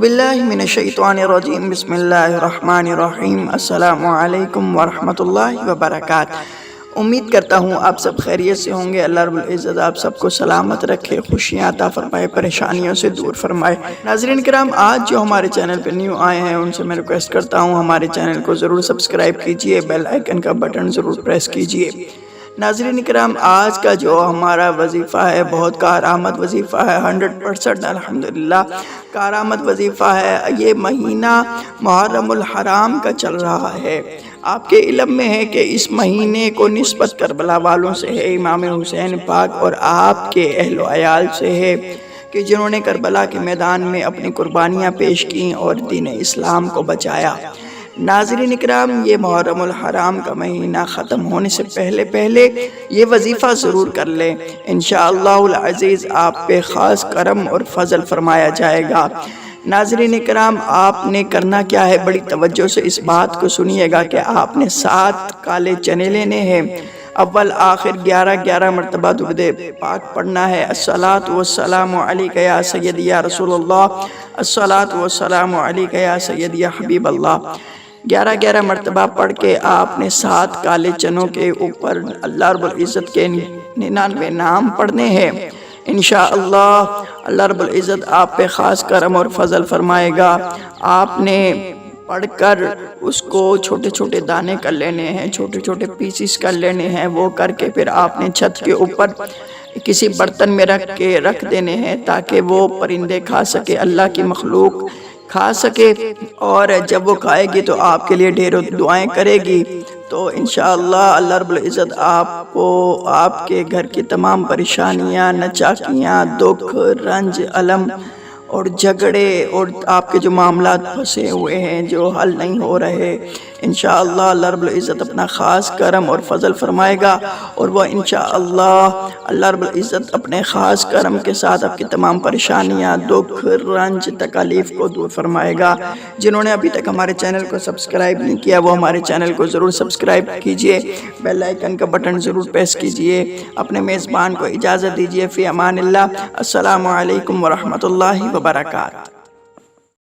باللہ من الشیطان الرجیم بسم اللہ الرحمن الرحیم السلام علیکم ورحمۃ اللہ وبرکاتہ۔ امید کرتا ہوں آپ سب خیریت سے ہوں گے۔ اللہ رب العزت آپ سب کو سلامت رکھے، خوشیاں عطا فرمائے، پریشانیوں سے دور فرمائے۔ ناظرین کرام، آج جو ہمارے چینل پہ نیو آئے ہیں ان سے میں ریکویسٹ کرتا ہوں ہمارے چینل کو ضرور سبسکرائب کیجئے، بیل آئیکن کا بٹن ضرور پریس کیجئے۔ ناظرین کرام، آج کا جو ہمارا وظیفہ ہے بہت کارآمد وظیفہ ہے، 100% الحمدللہ کارآمد وظیفہ ہے۔ یہ مہینہ محرم الحرام کا چل رہا ہے۔ آپ کے علم میں ہے کہ اس مہینے کو نسبت کربلا والوں سے ہے، امام حسین پاک اور آپ کے اہل و عیال سے ہے کہ جنہوں نے کربلا کے میدان میں اپنی قربانیاں پیش کیں اور دین اسلام کو بچایا۔ ناظرین اکرام، یہ محرم الحرام کا مہینہ ختم ہونے سے پہلے یہ وظیفہ ضرور کر لیں، انشاءاللہ العزیز آپ پہ خاص کرم اور فضل فرمایا جائے گا۔ ناظرین اکرام، آپ نے کرنا کیا ہے، بڑی توجہ سے اس بات کو سنیے گا کہ آپ نے 7 کالے چنے لینے ہیں، اول آخر 11 مرتبہ درود پاک پڑھنا ہے۔ الصلاۃ والسلام علیک یا سیدی یا رسول اللہ، الصلاۃ والسلام علیک یا سیدی یا حبیب اللہ۔ 11 مرتبہ پڑھ کے آپ نے 7 کالے چنوں کے اوپر اللہ رب العزت کے 99 نام پڑھنے ہیں۔ انشاءاللہ اللہ رب العزت آپ پہ خاص کرم اور فضل فرمائے گا۔ آپ نے پڑھ کر اس کو چھوٹے چھوٹے دانے کر لینے ہیں، چھوٹے چھوٹے پیسز کر لینے ہیں، وہ کر کے پھر آپ نے چھت کے اوپر کسی برتن میں رکھ دینے ہیں تاکہ وہ پرندے کھا سکے، اللہ کی مخلوق کھا سکے، اور جب وہ کھائے گی تو آپ کے لیے ڈھیروں دعائیں کرے گی۔ تو انشاءاللہ اللہ رب العزت آپ کو آپ کے گھر کی تمام پریشانیاں، نچاکیاں، دکھ، رنج، علم اور جھگڑے اور آپ کے جو معاملات پھنسے ہوئے ہیں جو حل نہیں ہو رہے، انشاءاللہ اللہ رب العزت اپنا خاص کرم اور فضل فرمائے گا، اور وہ انشاءاللہ اللہ رب العزت اپنے خاص کرم کے ساتھ آپ کی تمام پریشانیاں، دکھ، رنج، تکالیف کو دور فرمائے گا۔ جنہوں نے ابھی تک ہمارے چینل کو سبسکرائب نہیں کیا وہ ہمارے چینل کو ضرور سبسکرائب کیجئے، بیل آئیکن کا بٹن ضرور پریس کیجئے۔ اپنے میزبان کو اجازت دیجئے، فی امان اللہ، السلام علیکم ورحمۃ اللہ وبرکاتہ۔